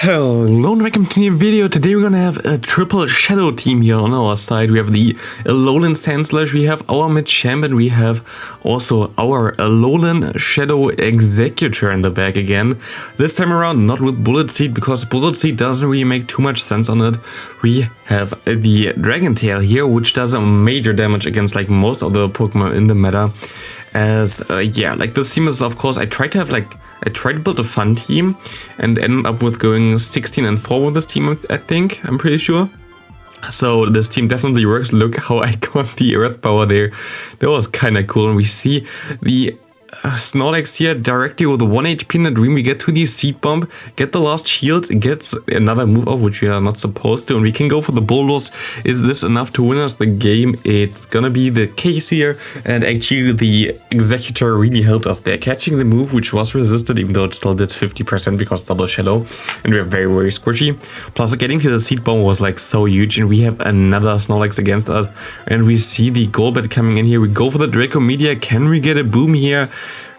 Hello and welcome to a new video. Today we're gonna have a triple shadow team here on our side. We have the Alolan Sandslash, we have our Machamp, and we have also our Alolan Shadow Exeggutor in the back again. This time around not with Bullet Seed, because Bullet Seed doesn't really make too much sense on it. We have the Dragon Tail here, which does a major damage against like most of the Pokemon in the meta. As yeah, like this team is, of course, I tried to build a fun team and ended up with going 16-4 with this team, I'm pretty sure. So this team definitely works. Look how I got the Earth Power there. That was kind of cool. And we see the Snorlax here directly with 1 HP in the dream. We get to the Seed Bomb, get the last shield, gets another move off, which we are not supposed to, and we can go for the Bulldoze. Is this enough to win us the game? It's gonna be the case here, and actually the Executor really helped us there, catching the move, which was resisted, even though it still did 50% because double shadow, and we are very, very squishy. Plus getting to the Seed Bomb was like so huge, and we have another Snorlax against us, and we see the Golbat coming in here. We go for the Draco Meteor. Can we get a boom here?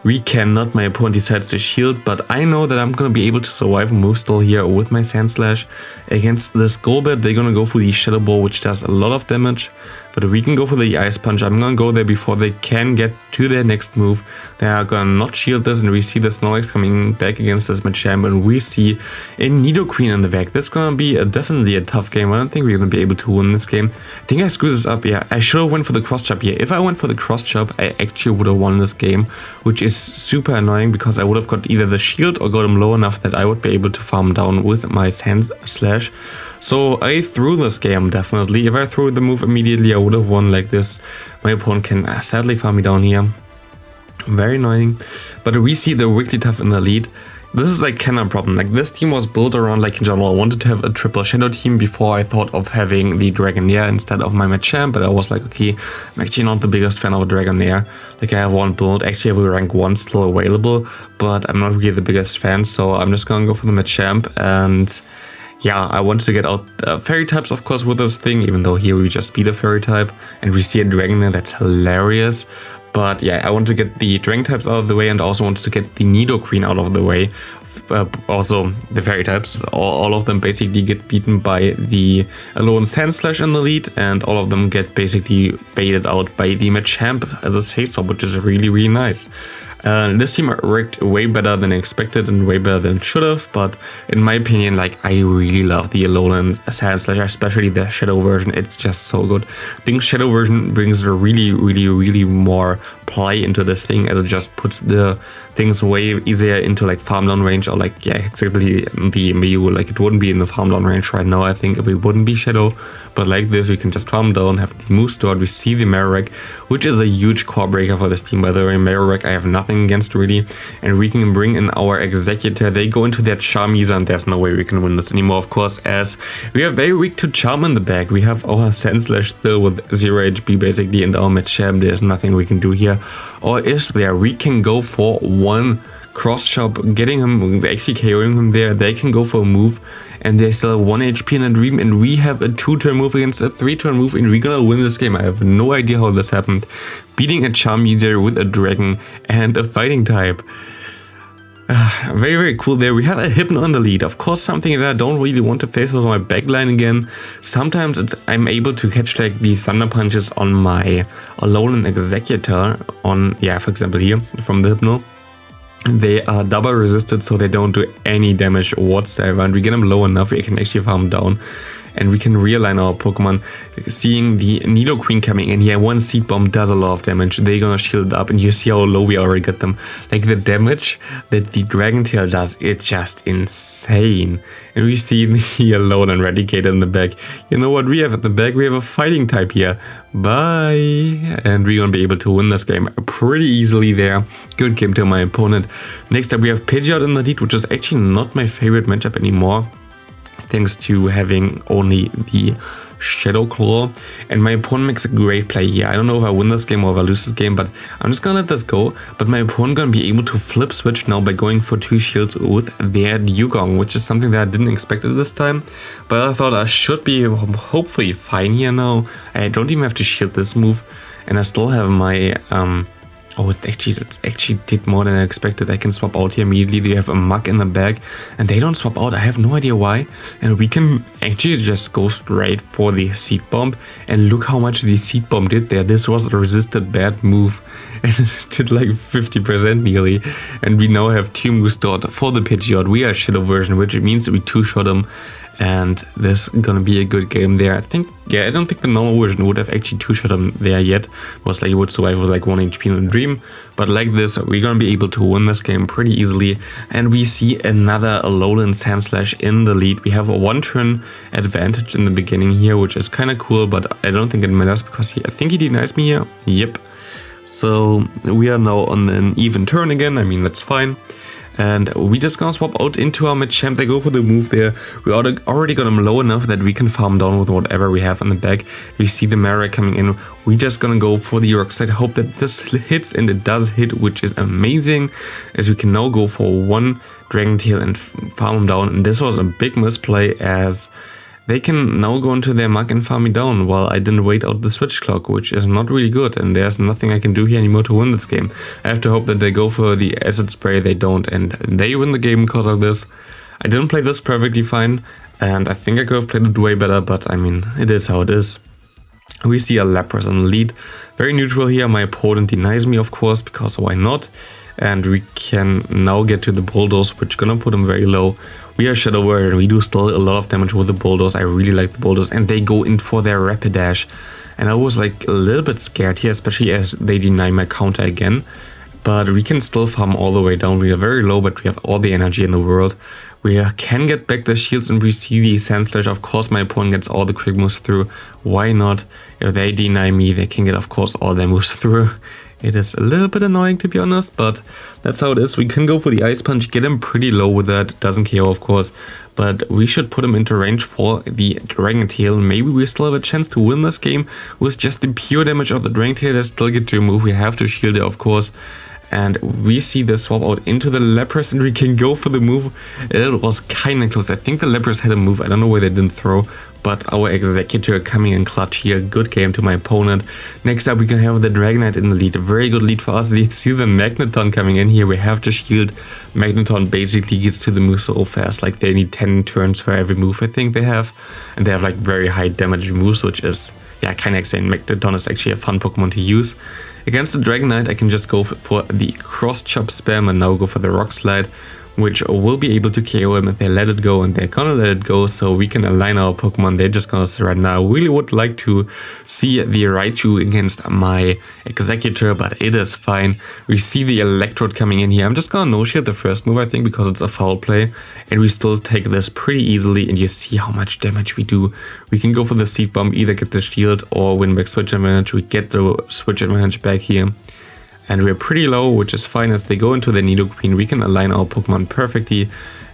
We cannot. My opponent decides to shield, but I know that I'm gonna be able to survive a move still here with my Sandslash against this Golbat. They're gonna go for the Shadow Ball, which does a lot of damage, but we can go for the Ice Punch. I'm gonna go there before they can get to their next move. They are gonna not shield this, and we see the Snorlax coming back against this Machamp, and we see a Nidoqueen in the back. This is gonna be definitely a tough game. I don't think we're gonna be able to win this game. I think I screwed this up. Yeah, I should have went for the cross chop here. If I went for the cross chop, I actually would have won this game, which is super annoying because I would have got either the shield or got him low enough that I would be able to farm down with my Sandslash. So I threw this game definitely. If I threw the move immediately, I would have won like this. My opponent can sadly farm me down here. Very annoying. But we see the Wigglytuff in the lead. This is like kind of a problem. Like this team was built around, like in general, I wanted to have a triple shadow team before I thought of having the Dragonair instead of my Machamp, but I was like, okay, I'm actually not the biggest fan of a Dragonair. Like I have one build, actually I have a rank 1 still available, but I'm not really the biggest fan, so I'm just gonna go for the Machamp. And yeah, I wanted to get out fairy types, of course, with this thing, even though here we just beat a fairy type and we see a Dragonair. That's hilarious. But yeah, I want to get the Dragon types out of the way, and also wanted to get the Nidoqueen out of the way. Also, the fairy types, all of them basically get beaten by the Alolan Sandslash in the lead, and all of them get basically baited out by the Machamp as a safe swap, which is really, really nice. This team worked way better than expected and way better than it should have, but in my opinion, like, I really love the Alolan Sandslash, especially the Shadow version. It's just so good. I think Shadow version brings a really, really, really more play into this thing, as it just puts the things way easier into like farm down range, or like, yeah, exactly the Mew. Like it wouldn't be in the farm down range right now, I think, if it wouldn't be Shadow, but like this we can just farm down, have the move stored. We see the Marowak, which is a huge core breaker for this team, by the way. Marowak I have nothing against really, and we can bring in our Executor. They go into their Charmeleon, and there's no way we can win this anymore, of course, as we are very weak to Charm in the back. We have our Sandslash still with 0 HP basically, and our Machamp, there's nothing we can do here. Or is there? We can go for one cross chop, getting him, actually KOing him there. They can go for a move, and they still have 1 HP in a dream, and we have a 2-turn move against a 3-turn move, and we're gonna win this game. I have no idea how this happened. Beating a Charmander with a Dragon and a fighting type. Very, very cool there. We have a Hypno in the lead. Of course, something that I don't really want to face with my backline again. Sometimes I'm able to catch like the Thunder Punches on my Alolan Exeggutor on, yeah, for example here, from the Hypno. They are double resisted, so they don't do any damage whatsoever, and we get them low enough we can actually farm down, and we can realign our Pokemon. Seeing the Nidoqueen coming in here, 1 Seed Bomb does a lot of damage. They're gonna shield it up, and you see how low we already got them. Like the damage that the Dragon Tail does, it's just insane. And we see the Alolan Eradicator in the back. You know what we have at the back? We have a fighting type here. Bye! And we're gonna be able to win this game pretty easily there. Good game to my opponent. Next up we have Pidgeot in the lead, which is actually not my favorite matchup anymore, thanks to having only the Shadow Claw, and my opponent makes a great play here. I don't know if I win this game or if I lose this game, but I'm just gonna let this go. But my opponent gonna be able to flip switch now by going for 2 shields with their Dugong, which is something that I didn't expect at this time, but I thought I should be hopefully fine here now. I don't even have to shield this move, and I still have my Oh, it actually did more than I expected. I can swap out here immediately. They have a Mug in the back and they don't swap out. I have no idea why. And we can actually just go straight for the Seed Bomb. And look how much the Seed Bomb did there. This was a resisted bad move. And it did like 50% nearly. And we now have 2 moves stored for the Pidgeot. We are Shadow version, which means we 2-shot him. And this is gonna be a good game there. I think, yeah, I don't think the normal version would have actually 2-shot him there yet. Most likely would survive with like 1 HP in a dream. But like this, we're gonna be able to win this game pretty easily. And we see another Alolan Sandslash in the lead. We have a 1-turn advantage in the beginning here, which is kind of cool, but I don't think it matters because I think he denies me here. Yep. So we are now on an even turn again. I mean, that's fine. And we just gonna swap out into our Machamp. They go for the move there. We already got him low enough that we can farm down with whatever we have in the back. We see the Mara coming in. We just gonna go for the Rock Slide. Hope that this hits, and it does hit, which is amazing. As we can now go for 1 Dragon Tail and farm him down. And this was a big misplay, as they can now go into their Mug and farm me down while I didn't wait out the switch clock, which is not really good, and there's nothing I can do here anymore to win this game. I have to hope that they go for the Acid Spray. They don't, and they win the game because of this. I didn't play this perfectly fine, and I think I could have played it way better, but I mean, it is how it is. We see a Lapras in the lead. Very neutral here. My opponent denies me, of course, because why not? And we can now get to the Bulldoze, which is gonna put him very low. We are Shadow Warrior and we do still a lot of damage with the Bulldoze. I really like the Bulldoze, and they go in for their Rapidash. And I was like a little bit scared here, especially as they deny my counter again. But we can still farm all the way down. We are very low, but we have all the energy in the world. We can get back the shields and we see the Sandslash. Of course, my opponent gets all the quick moves through. Why not? If they deny me, they can get, of course, all their moves through. It is a little bit annoying, to be honest, but that's how it is. We can go for the Ice Punch, get him pretty low with that. Doesn't KO, of course, but we should put him into range for the Dragon Tail. Maybe we still have a chance to win this game with just the pure damage of the Dragon Tail. They still get to move. We have to shield it, of course. And we see the swap out into the Lapras, and we can go for the move. It was kind of close. I think the Lapras had a move. I don't know why they didn't throw, but our Executor coming in clutch here. Good game to my opponent. Next up, we can have the Dragonite in the lead. A very good lead for us. They see the Magneton coming in here. We have to shield. Magneton basically gets to the move so fast. Like, they need 10 turns for every move I think they have. And they have like very high damage moves, which is, yeah, kind of insane. Magneton is actually a fun Pokemon to use. Against the Dragonite, I can just go for the Cross Chop spam and now go for the Rock Slide, which will be able to KO him if they let it go, and they're gonna let it go, so we can align our Pokemon. They're just gonna surrender. I really would like to see the Raichu against my Executor, but it is fine. We see the Electrode coming in here. I'm just gonna no-shield the first move, I think, because it's a foul play, and we still take this pretty easily, and you see how much damage we do. We can go for the Seed Bomb, either get the shield or win back switch advantage. We get the switch advantage back here. And we're pretty low, which is fine. As they go into the Nidoqueen, we can align our Pokemon perfectly,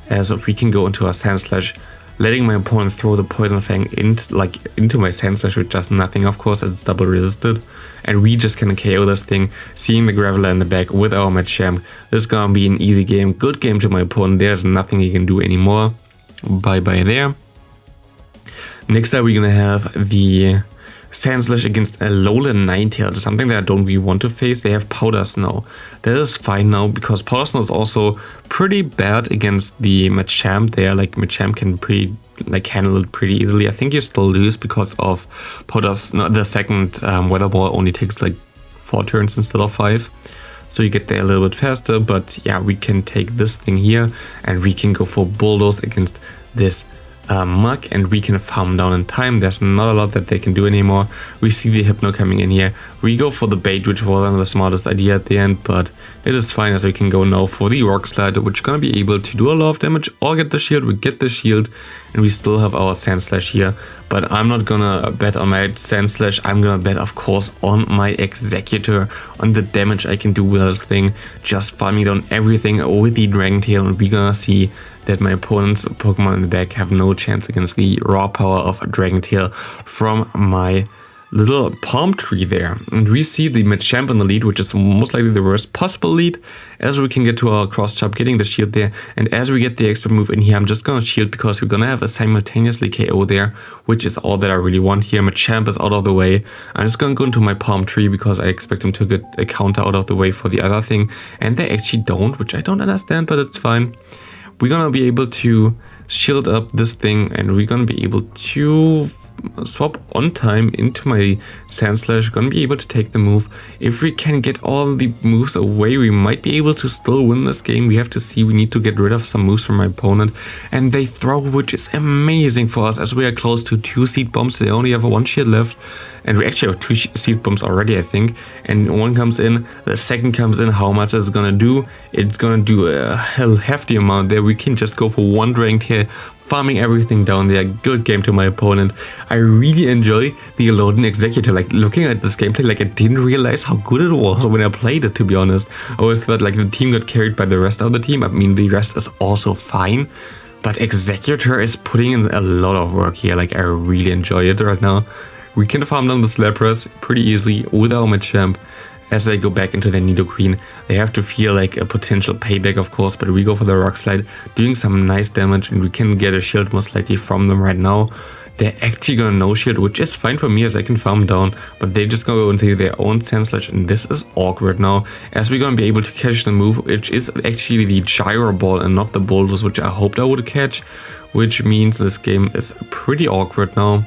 as we can go into our Sandslash, letting my opponent throw the Poison Fang into my Sandslash, which does nothing, of course, as it's double resisted. And we just can KO this thing, seeing the Graveler in the back with our Machamp. This is gonna be an easy game. Good game to my opponent. There's nothing he can do anymore. Bye-bye there. Next up, we're gonna have the Sandslash against Alolan Ninetale, something that I don't really want to face. They have Powder Snow. That is fine now, because Powder Snow is also pretty bad against the Machamp there. Like, Machamp can handle it pretty easily. I think you still lose because of Powder Snow. The second Weather Ball only takes like 4 turns instead of 5. So you get there a little bit faster, but yeah, we can take this thing here and we can go for Bulldoze against this Mug, and we can farm down in time. There's not a lot that they can do anymore. We see the Hypno coming in here. We go for the bait, which wasn't the smartest idea at the end, but it is fine, as we can go now for the Rock Slide, which is gonna be able to do a lot of damage or get the shield. We get the shield, and we still have our Sandslash here. But I'm not gonna bet on my Sandslash. I'm gonna bet, of course, on my Executor, on the damage I can do with this thing, just farming down everything with the Dragon Tail, and we're gonna see that my opponent's Pokemon in the back have no chance against the raw power of a Dragon Tail from my little palm tree there. And we see the Machamp in the lead, which is most likely the worst possible lead, as we can get to our cross chop, getting the shield there. And as we get the extra move in here, I'm just gonna shield because we're gonna have a simultaneously KO there, which is all that I really want here. Machamp is out of the way. I'm just gonna go into my palm tree because I expect him to get a counter out of the way for the other thing. And they actually don't, which I don't understand, but it's fine. We're gonna be able to shield up this thing, and we're gonna be able to swap on time into my Sandslash. Gonna be able to take the move. If we can get all the moves away, we might be able to still win this game. We have to see. We need to get rid of some moves from my opponent, and they throw, which is amazing for us as we are close to 2 seed bombs. They only have 1 shield left, and we actually have 2 seed bombs already, I think. And one comes in, the second comes in. How much is it gonna do? It's gonna do a hefty amount there. We can just go for 1 ranked here, farming everything down there. Good game to my opponent. I really enjoy the Alolan Exeggutor. Like, looking at this gameplay, like, I didn't realize how good it was when I played it, to be honest. I always thought like the team got carried by the rest of the team. I mean, the rest is also fine, but Executor is putting in a lot of work here. Like, I really enjoy it right now. We can farm down this Lapras pretty easily with our Machamp. As they go back into their Nidoqueen, they have to feel like a potential payback, of course, but we go for the Rock Slide, doing some nice damage, and we can get a shield most likely from them right now. They're actually gonna no-shield, which is fine for me as I can farm down, but they're just gonna go into their own Sandslash, and this is awkward now, as we're gonna be able to catch the move, which is actually the Gyro Ball and not the Bulldoze, which I hoped I would catch, which means this game is pretty awkward now.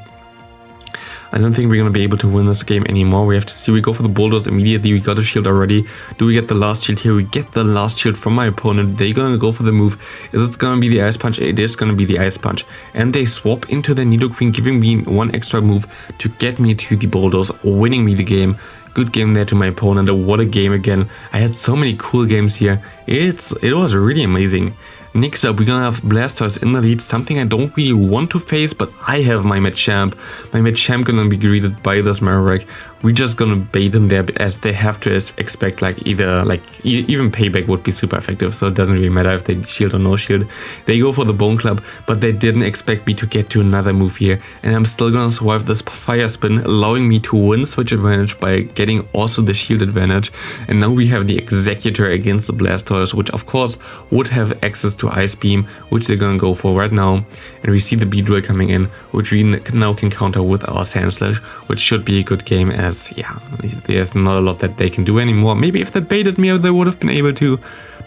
I don't think we're going to be able to win this game anymore. We have to see. We go for the Bulldoze immediately. We got a shield already. Do we get the last shield here? We get the last shield from my opponent. They're going to go for the move. Is it going to be the Ice Punch? It is going to be the Ice Punch. And they swap into the Nidoqueen, giving me 1 extra move to get me to the Bulldoze, winning me the game. Good game there to my opponent. What a game again. I had so many cool games here. It was really amazing. Next up, we're gonna have Blastoise in the lead, something I don't really want to face, but I have my Machamp. My Machamp gonna be greeted by this Marowak. We're just gonna bait them there, as they have to expect like either even payback would be super effective, so it doesn't really matter if they shield or no shield. They go for the Bone Club, but they didn't expect me to get to another move here, and I'm still gonna survive this Fire Spin, allowing me to win switch advantage by getting also the shield advantage. And now we have the Executor against the Blastoise, which of course would have access to Ice Beam, which they're gonna go for right now. And we see the Beedrill coming in, which we now can counter with our Sandslash, which should be a good game, as yeah, there's not a lot that they can do anymore. Maybe if they baited me, they would have been able to,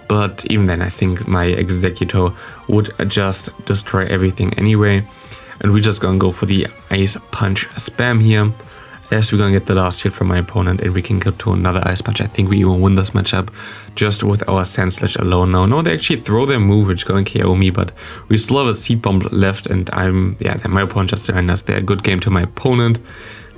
but even then I think my Executor would just destroy everything anyway. And we're just gonna go for the Ice Punch spam here, as we're gonna get the last hit from my opponent, and we can go to another Ice Punch. I think we even win this matchup just with our Sandslash alone now. No, they actually throw their move, which is gonna KO me, but we still have a Seed Bomb left, and my opponent just surrenders there. Good game to my opponent.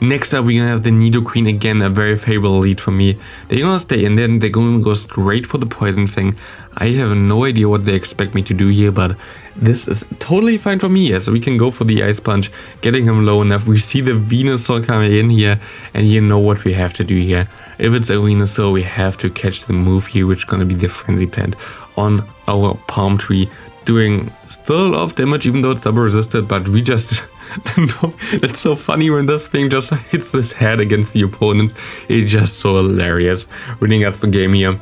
Next up, we're gonna have the Nidoqueen again, a very favorable lead for me. They're gonna stay in there and they're gonna go straight for the poison thing. I have no idea what they expect me to do here, but this is totally fine for me. So we can go for the Ice Punch, getting him low enough. We see the Venusaur coming in here, and you know what we have to do here. If it's a Venusaur, we have to catch the move here, which is gonna be the Frenzy Plant on our Palm Tree, doing still a lot of damage, even though it's double resisted, but we just... It's so funny when this thing just hits this head against the opponent. It's just so hilarious. Winning us the game here.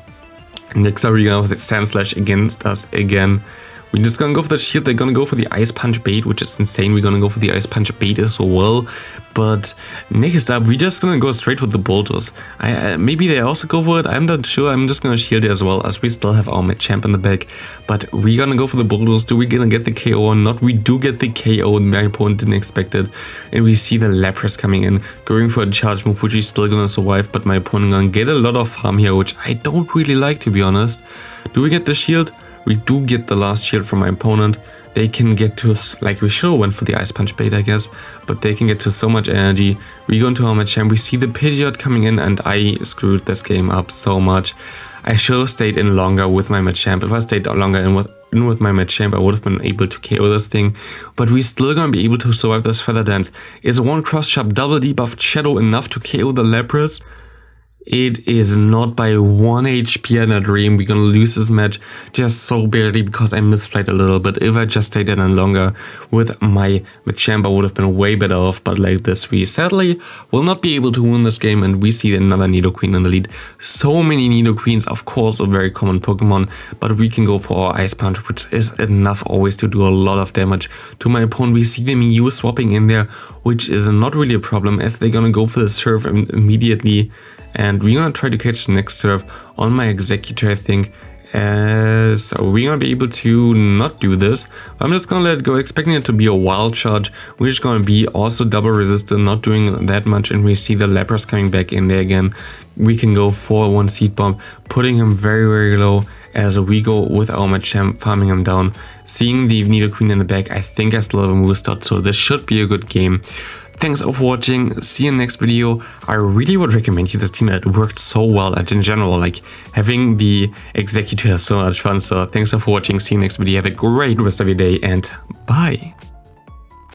Next up, we're gonna have the Sandslash against us again. We're just gonna go for the shield. They're gonna go for the Ice Punch bait, which is insane. We're gonna go for the Ice Punch bait as well. But next up, we're just gonna go straight with the Bulldoze. Maybe they also go for it. I'm not sure. I'm just gonna shield it as well, as we still have our Machamp in the back. But we're gonna go for the Bulldoze. Do we gonna get the KO or not? We do get the KO, and my opponent didn't expect it. And we see the Lapras coming in, going for a charge move, which is still gonna survive. But my opponent gonna get a lot of farm here, which I don't really like, to be honest. Do we get the shield? We do get the last shield from my opponent. They can get to us, like we should have went for the Ice Punch bait, I guess, but they can get to so much energy. We go into our Machamp, we see the Pidgeot coming in, and I screwed this game up so much. I should have stayed in longer with my Machamp. If I stayed longer in with my Machamp, I would have been able to KO this thing, but we're still gonna be able to survive this Feather Dance. Is one cross chop double debuffed Shadow enough to KO the Lapras? It is not by 1 HP in a dream. We're gonna lose this match just so barely because I misplayed a little bit. If I just stayed in longer with my Machamp, I would have been way better off. But like this, we sadly will not be able to win this game, and we see another Nidoqueen in the lead. So many Nidoqueens, of course, a very common Pokemon, but we can go for our Ice Punch, which is enough always to do a lot of damage to my opponent. We see the Mew swapping in there, which is not really a problem as they're gonna go for the Surf immediately. And we're gonna try to catch the next Surf on my Executor, I think. So we're gonna be able to not do this. I'm just gonna let it go, expecting it to be a wild charge, which is gonna be also double resistant, not doing that much. And we see the Lapras coming back in there again. We can go for one Seed Bomb, putting him very, very low as we go with our Machamp, farming him down. Seeing the Nidoqueen in the back, I think I still have a move start, so this should be a good game. Thanks for watching, see you in the next video. I really would recommend you this team, it worked so well, and in general, like having the Executor is so much fun. So thanks for watching, see you next video, have a great rest of your day, and bye.